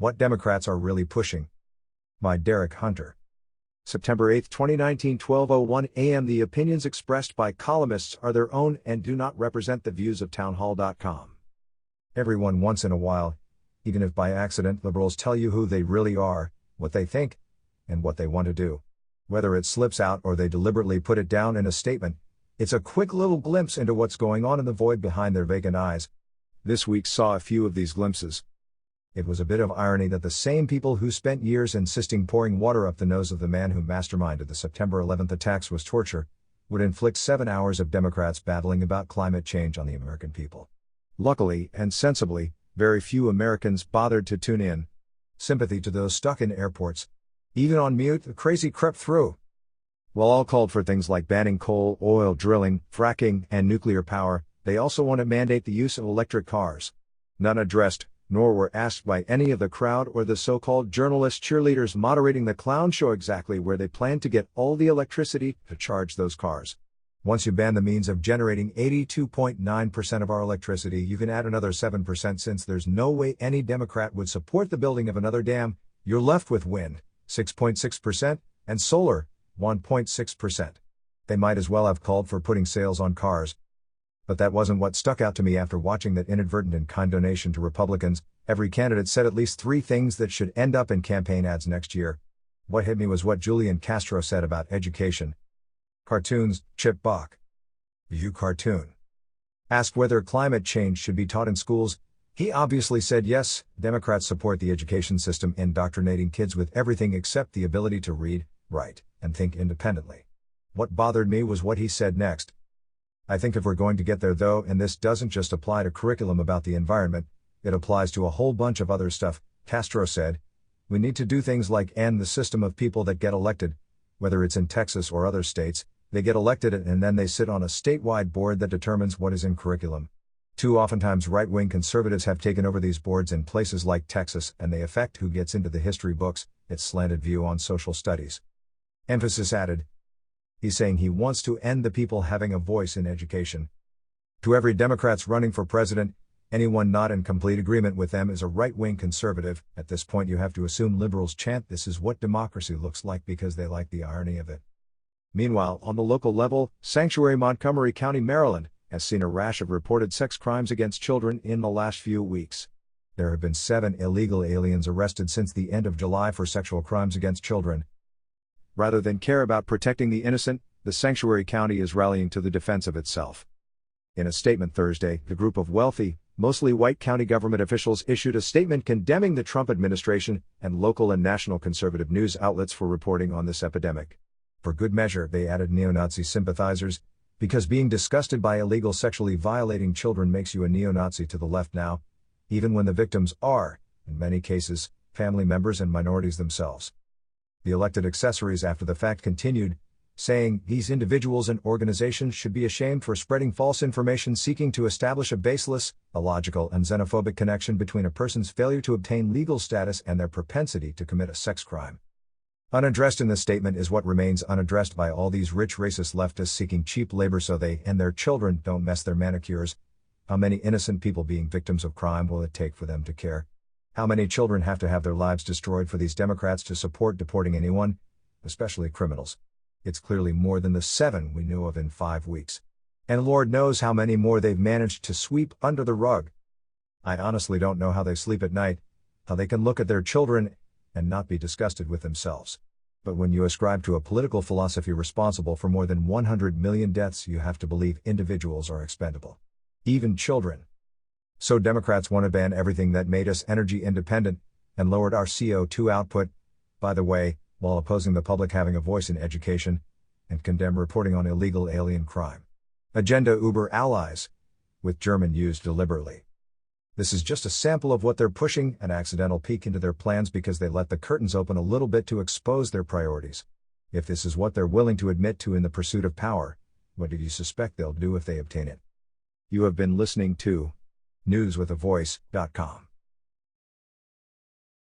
What Democrats Are Really Pushing. By Derek Hunter. September 8, 2019, 12:01 a.m. The opinions expressed by columnists are their own and do not represent the views of townhall.com. Everyone once in a while, even if by accident, liberals tell you who they really are, what they think, and what they want to do. Whether it slips out or they deliberately put it down in a statement, it's a quick little glimpse into what's going on in the void behind their vacant eyes. This week saw a few of these glimpses. It was a bit of irony that the same people who spent years insisting pouring water up the nose of the man who masterminded the September 11th attacks was torture, would inflict 7 hours of Democrats battling about climate change on the American people. Luckily, and sensibly, very few Americans bothered to tune in. Sympathy to those stuck in airports. Even on mute, the crazy crept through. While all called for things like banning coal, oil drilling, fracking, and nuclear power, they also want to mandate the use of electric cars. None addressed, nor were asked by any of the crowd or the so-called journalist cheerleaders moderating the clown show exactly where they plan to get all the electricity to charge those cars. Once you ban the means of generating 82.9% of our electricity, you can add another 7% since there's no way any Democrat would support the building of another dam. You're left with wind, 6.6%, and solar, 1.6%. They might as well have called for putting sales on cars. But that wasn't what stuck out to me after watching that inadvertent and kind donation to Republicans. Every candidate said at least 3 things that should end up in campaign ads next year. What hit me was what Julian Castro said about education. Cartoons, Chip Bach. View cartoon. Asked whether climate change should be taught in schools, he obviously said yes. Democrats support the education system indoctrinating kids with everything except the ability to read, write, and think independently. What bothered me was what he said next. I think if we're going to get there though, and this doesn't just apply to curriculum about the environment, it applies to a whole bunch of other stuff, Castro said, we need to do things like end the system of people that get elected, whether it's in Texas or other states, they get elected and then they sit on a statewide board that determines what is in curriculum. Too oftentimes right-wing conservatives have taken over these boards in places like Texas and they affect who gets into the history books, its slanted view on social studies. Emphasis added. He's saying he wants to end the people having a voice in education. To every Democrats running for president, anyone not in complete agreement with them is a right-wing conservative. At this point you have to assume liberals chant this is what democracy looks like because they like the irony of it. Meanwhile, on the local level, Sanctuary Montgomery County, Maryland, has seen a rash of reported sex crimes against children in the last few weeks. There have been 7 illegal aliens arrested since the end of July for sexual crimes against children. Rather than care about protecting the innocent, the Sanctuary County is rallying to the defense of itself. In a statement Thursday, the group of wealthy, mostly white county government officials issued a statement condemning the Trump administration and local and national conservative news outlets for reporting on this epidemic. For good measure, they added neo-Nazi sympathizers, because being disgusted by illegal sexually violating children makes you a neo-Nazi to the left now, even when the victims are, in many cases, family members and minorities themselves. The elected accessories after the fact continued, saying, these individuals and organizations should be ashamed for spreading false information seeking to establish a baseless, illogical and xenophobic connection between a person's failure to obtain legal status and their propensity to commit a sex crime. Unaddressed in the statement is what remains unaddressed by all these rich racist leftists seeking cheap labor so they and their children don't mess their manicures. How many innocent people being victims of crime will it take for them to care? How many children have to have their lives destroyed for these Democrats to support deporting anyone, especially criminals? It's clearly more than the 7 we knew of in 5 weeks. And Lord knows how many more they've managed to sweep under the rug. I honestly don't know how they sleep at night, how they can look at their children and not be disgusted with themselves. But when you ascribe to a political philosophy responsible for more than 100 million deaths, you have to believe individuals are expendable. Even children. So Democrats want to ban everything that made us energy independent and lowered our CO2 output, by the way, while opposing the public having a voice in education, and condemn reporting on illegal alien crime. Agenda Uber allies, with German used deliberately. This is just a sample of what they're pushing, an accidental peek into their plans because they let the curtains open a little bit to expose their priorities. If this is what they're willing to admit to in the pursuit of power, what do you suspect they'll do if they obtain it? You have been listening to newswithavoice.com.